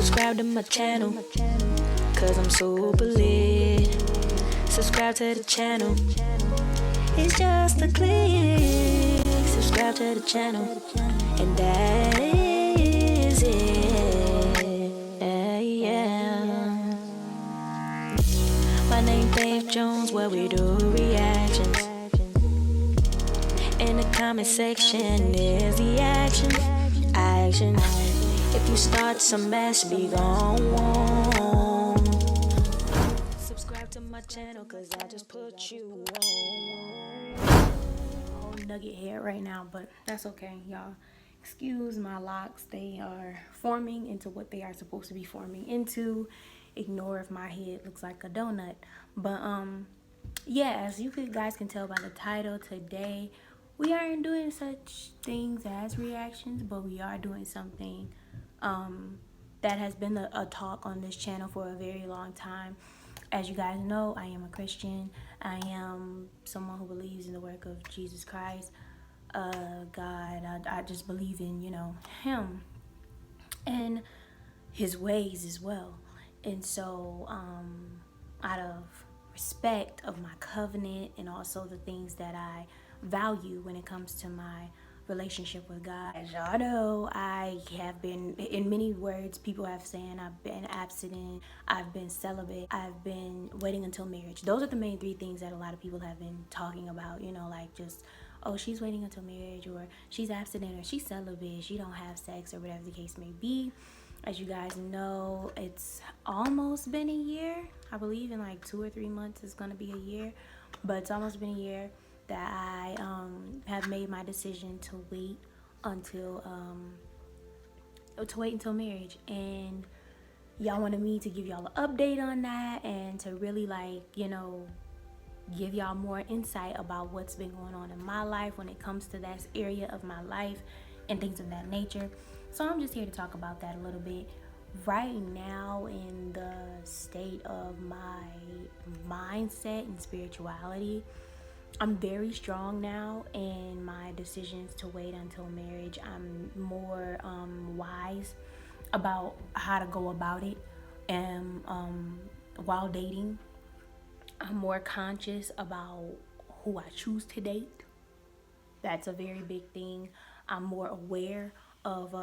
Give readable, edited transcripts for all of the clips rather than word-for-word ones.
Subscribe to my channel, cause I'm super lit. Subscribe to the channel, it's just a click. Subscribe to the channel, and that is it. Yeah. My name Dave Jones, where we do reactions. In the comment section is the action. If you start some mess, be gone. Subscribe to my channel, cause I just put you on. Whole nugget head right now, but that's okay, y'all. Excuse my locks. They are forming into what they are supposed to be forming into. Ignore if my head looks like a donut. But yeah, as you guys can tell by the title, today we aren't doing such things as reactions, but we are doing something that has been a talk on this channel for a very long time. As you guys know, I am a Christian. I am someone who believes in the work of Jesus Christ, God. I just believe in, him and his ways as well. And so out of respect of my covenant and also the things that I value when it comes to my relationship with God. As y'all know, I have been, in many words, people have saying I've been abstinent, I've been celibate, I've been waiting until marriage. Those are the main three things that a lot of people have been talking about, like just, oh, she's waiting until marriage, or she's abstinent, or she's celibate, she don't have sex, or whatever the case may be. As you guys know, it's almost been a year. I believe in like 2 or 3 months it's gonna be a year, but it's almost been a year that I have made my decision to wait until marriage. And y'all wanted me to give y'all an update on that and to really give y'all more insight about what's been going on in my life when it comes to that area of my life and things of that nature. So I'm just here to talk about that a little bit. Right now, in the state of my mindset and spirituality, I'm very strong now in my decisions to wait until marriage. I'm more wise about how to go about it, and while dating, I'm more conscious about who I choose to date. That's a very big thing. I'm more aware of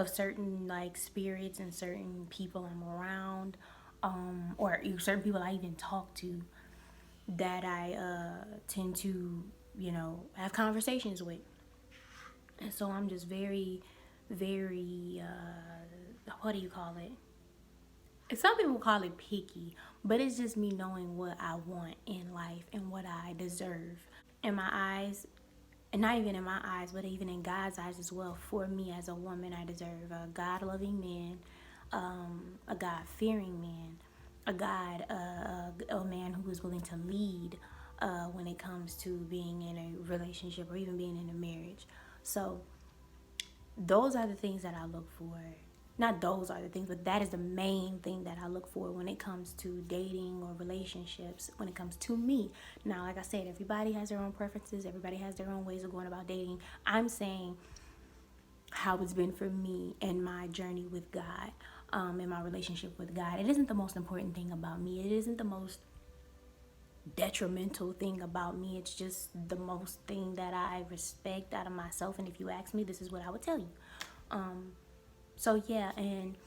certain spirits and certain people I'm around, or certain people I even talk to that I tend to have conversations with. And so I'm just very, very what do you call it? Some people call it picky, but it's just me knowing what I want in life and what I deserve. In my eyes, and not even in my eyes, but even in God's eyes as well, for me as a woman, I deserve a God-loving man, a God-fearing man, a man who is willing to lead when it comes to being in a relationship or even being in a marriage. So those are the things that I look for. Not those are the things, but that is the main thing that I look for when it comes to dating or relationships, when it comes to me. Now, like I said, everybody has their own preferences. Everybody has their own ways of going about dating. I'm saying how it's been for me and my journey with God, in my relationship with God. It isn't the most important thing about me. It isn't the most detrimental thing about me. It's just the most thing that I respect out of myself. And if you ask me, this is what I would tell you. So yeah, and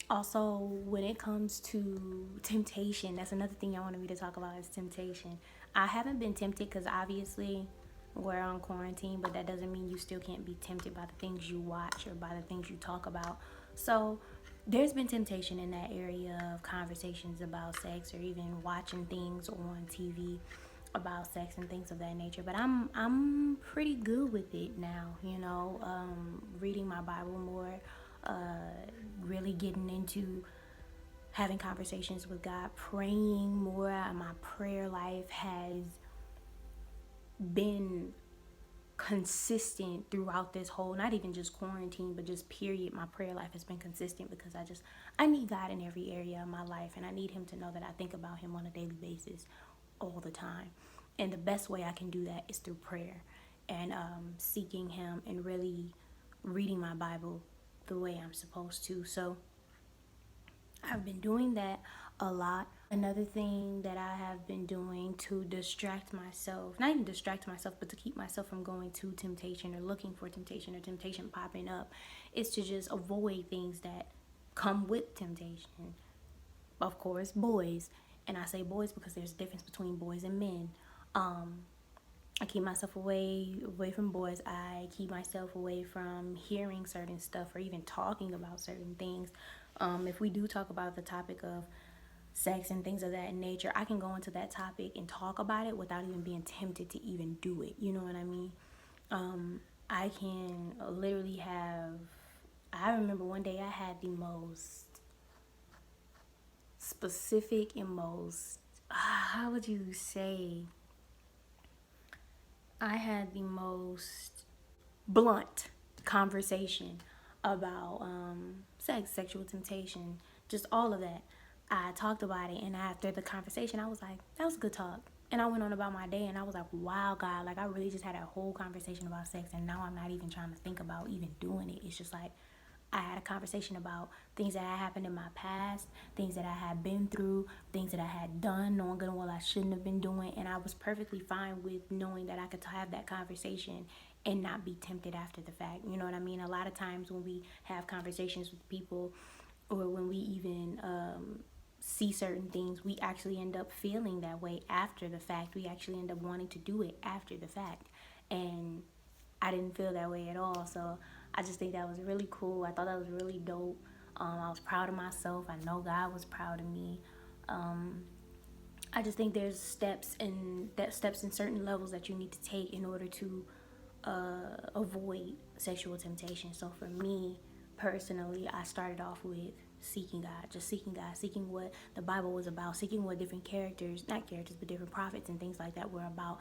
also when it comes to temptation, that's another thing y'all wanted me to talk about, is temptation. I haven't been tempted because obviously we're on quarantine, but that doesn't mean you still can't be tempted by the things you watch or by the things you talk about. So there's been temptation in that area of conversations about sex or even watching things on TV about sex and things of that nature. But I'm pretty good with it now, reading my Bible more, really getting into having conversations with God, praying more. My prayer life has been consistent throughout this whole, not even just quarantine, but just period. My prayer life has been consistent because I need God in every area of my life, and I need him to know that I think about him on a daily basis all the time. And the best way I can do that is through prayer and seeking him and really reading my Bible the way I'm supposed to. So I've been doing that a lot. Another thing that I have been doing to distract myself, not even distract myself, but to keep myself from going to temptation or looking for temptation or temptation popping up, is to just avoid things that come with temptation. Of course, boys. And I say boys because there's a difference between boys and men. I keep myself away from boys. I keep myself away from hearing certain stuff or even talking about certain things. If we do talk about the topic of sex and things of that nature, I can go into that topic and talk about it without even being tempted to even do it. You know what I mean? I can literally have. I remember one day I had the most specific and most. How would you say? I had the most blunt conversation about sex, sexual temptation, just all of that. I talked about it, and after the conversation, I was like, that was a good talk. And I went on about my day, and I was like, wow, God, like I really just had a whole conversation about sex, and now I'm not even trying to think about even doing it. It's just like, I had a conversation about things that had happened in my past, things that I had been through, things that I had done, knowing good and well I shouldn't have been doing. And I was perfectly fine with knowing that I could have that conversation and not be tempted after the fact. You know what I mean? A lot of times when we have conversations with people, or when we even see certain things, we actually end up feeling that way after the fact. We actually end up wanting to do it after the fact. And I didn't feel that way at all. So I just think that was really cool. I thought that was really dope. I was proud of myself. I know God was proud of me. I just think there's steps in certain levels that you need to take in order to avoid sexual temptation. So for me personally, I started off with seeking God, just seeking God, seeking what the Bible was about, seeking what different different prophets and things like that were about.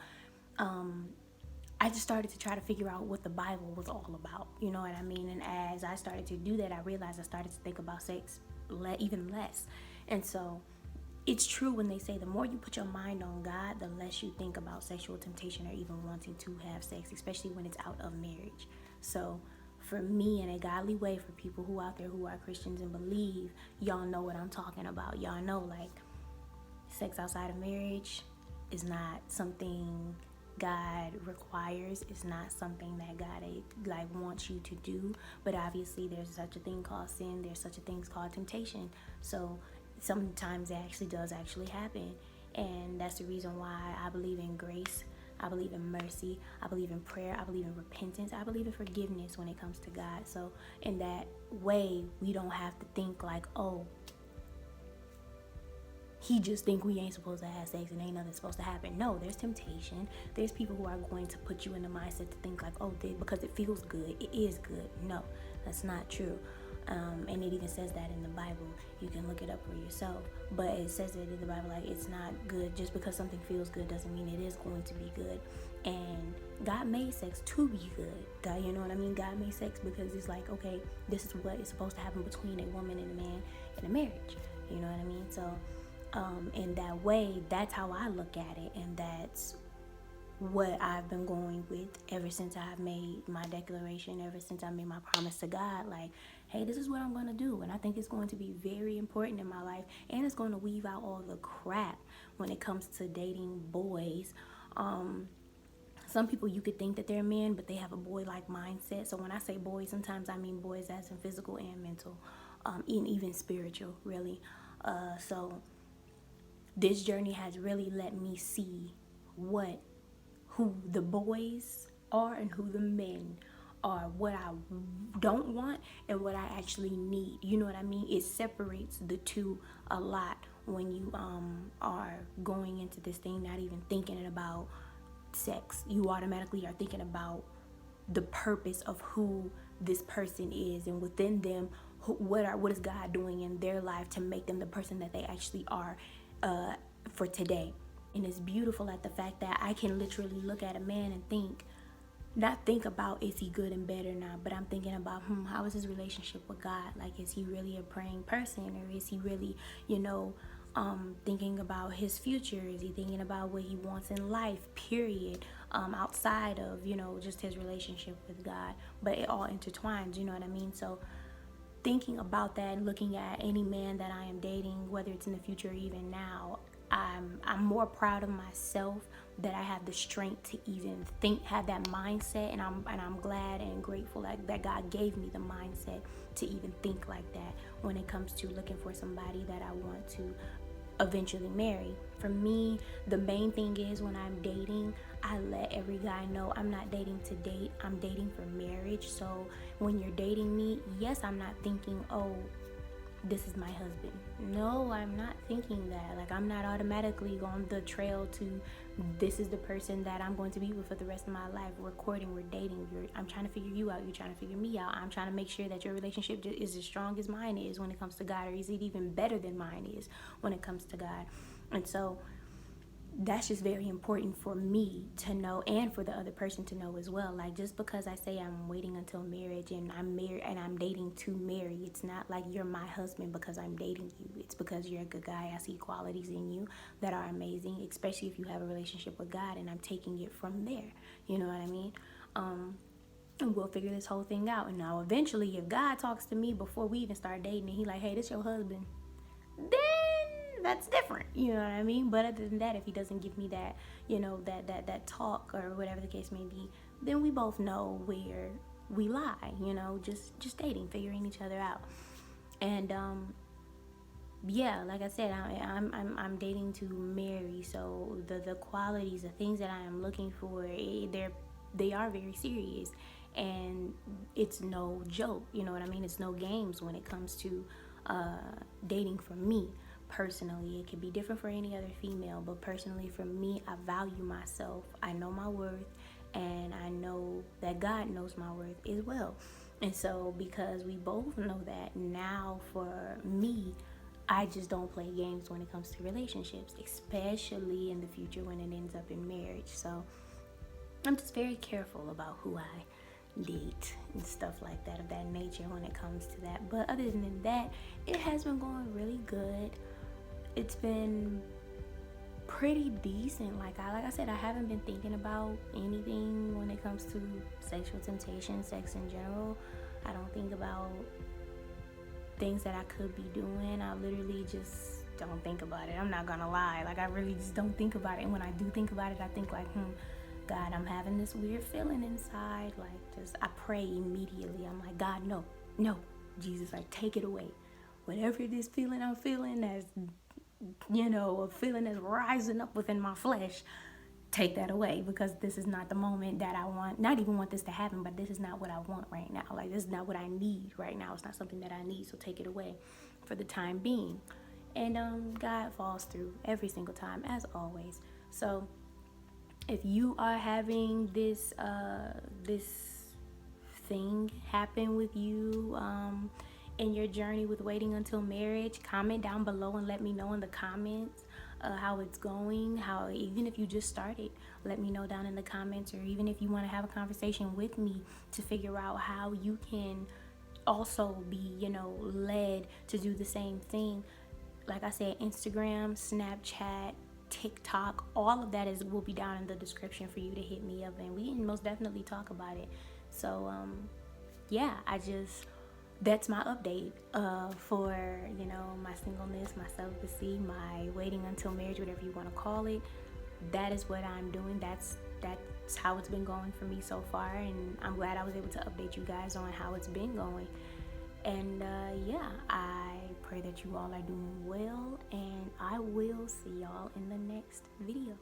I just started to try to figure out what the Bible was all about. You know what I mean? And as I started to do that, I realized I started to think about sex even less. And so it's true when they say the more you put your mind on God, the less you think about sexual temptation or even wanting to have sex, especially when it's out of marriage. So for me, in a godly way, for people who out there who are Christians and believe, y'all know what I'm talking about. Y'all know, like, sex outside of marriage is not something God requires. It's not something that God like wants you to do. But obviously there's such a thing called sin. There's such a thing called temptation. So sometimes it does happen. And that's the reason why I believe in grace. I believe in mercy. I believe in prayer. I believe in repentance. I believe in forgiveness when it comes to God. So in that way, we don't have to think like, oh, he just think we ain't supposed to have sex and ain't nothing supposed to happen. No, there's temptation. There's people who are going to put you in the mindset to think like, oh, because it feels good, it is good. No, that's not true. And it even says that in the Bible. You can look it up for yourself. But it says it in the Bible, like, it's not good. Just because something feels good doesn't mean it is going to be good. And God made sex to be good. God, you know what I mean? God made sex because it's like, okay, this is what is supposed to happen between a woman and a man in a marriage. You know what I mean? So in that way, that's how I look at it, and that's what I've been going with ever since I've made my declaration, ever since I made my promise to God, like, hey, this is what I'm going to do, and I think it's going to be very important in my life, and it's going to weave out all the crap when it comes to dating boys. Some people, you could think that they're men, but they have a boy-like mindset. So when I say boys, sometimes I mean boys as in physical and mental, and even spiritual, really. So this journey has really let me see who the boys are and who the men are, what I don't want and what I actually need. You know what I mean? It separates the two a lot when you are going into this thing not even thinking about sex. You automatically are thinking about the purpose of who this person is, and within them, what is God doing in their life to make them the person that they actually are for today. And it's beautiful at the fact that I can literally look at a man and not think about is he good and bad or not, but I'm thinking about how is his relationship with God? Like, is he really a praying person, or is he really, thinking about his future? Is he thinking about what he wants in life, period, outside of, just his relationship with God? But it all intertwines, you know what I mean? So thinking about that and looking at any man that I am dating, whether it's in the future or even now, I'm more proud of myself that I have the strength to even have that mindset, and I'm glad and grateful that God gave me the mindset to even think like that when it comes to looking for somebody that I want to eventually marry. For me, the main thing is when I'm dating, I let every guy know I'm not dating to date, I'm dating for marriage. So when you're dating me, yes, I'm not thinking, oh, this is my husband. No, I'm not thinking that. Like, I'm not automatically on the trail to this is the person that I'm going to be with for the rest of my life. We're courting, we're dating. I'm trying to figure you out. You're trying to figure me out. I'm trying to make sure that your relationship is as strong as mine is when it comes to God, or is it even better than mine is when it comes to God? And so that's just very important for me to know, and for the other person to know as well. Like, just because I say I'm waiting until marriage and I'm married and I'm dating to marry, it's not like you're my husband because I'm dating you. It's because you're a good guy. I see qualities in you that are amazing, especially if you have a relationship with God, and I'm taking it from there. You know what I mean? And we'll figure this whole thing out. And now eventually, if God talks to me before we even start dating and he like, hey, this your husband, then that's different, you know what I mean? But other than that, if he doesn't give me that, you know, that talk or whatever the case may be, then we both know where we lie, you know, just dating, figuring each other out. And yeah, like I said, I'm dating to marry, so the qualities, the things that I am looking for, they are very serious, and it's no joke, you know what I mean? It's no games when it comes to dating for me. Personally, it could be different for any other female, but personally for me, I value myself. I know my worth, and I know that God knows my worth as well. And so because we both know that, now for me, I just don't play games when it comes to relationships, especially in the future when it ends up in marriage. So I'm just very careful about who I date and stuff like that, of that nature, when it comes to that. But other than that, it has been going really good. It's been pretty decent. Like I said, I haven't been thinking about anything when it comes to sexual temptation, sex in general. I don't think about things that I could be doing. I literally just don't think about it. I'm not gonna lie. Like, I really just don't think about it. And when I do think about it, I think like, God, I'm having this weird feeling inside. Like, just, I pray immediately. I'm like, God, no, Jesus, like, take it away. Whatever this feeling I'm feeling, that's, you know, a feeling that's rising up within my flesh, take that away, because this is not the moment that I want, not even want this to happen, but this is not what I want right now. Like, this is not what I need right now. It's not something that I need, so take it away for the time being. And God falls through every single time, as always. So if you are having this thing happen with you in your journey with waiting until marriage, comment down below and let me know in the comments how it's going. How, even if you just started, let me know down in the comments. Or even if you want to have a conversation with me to figure out how you can also be, you know, led to do the same thing. Like I said, Instagram, Snapchat, TikTok, all of that will be down in the description for you to hit me up, and we can most definitely talk about it. So yeah, that's my update for, you know, my singleness, my celibacy, my waiting until marriage, whatever you want to call it. That is what I'm doing. That's how it's been going for me so far, and I'm glad I was able to update you guys on how it's been going. And yeah, I pray that you all are doing well, and I will see y'all in the next video.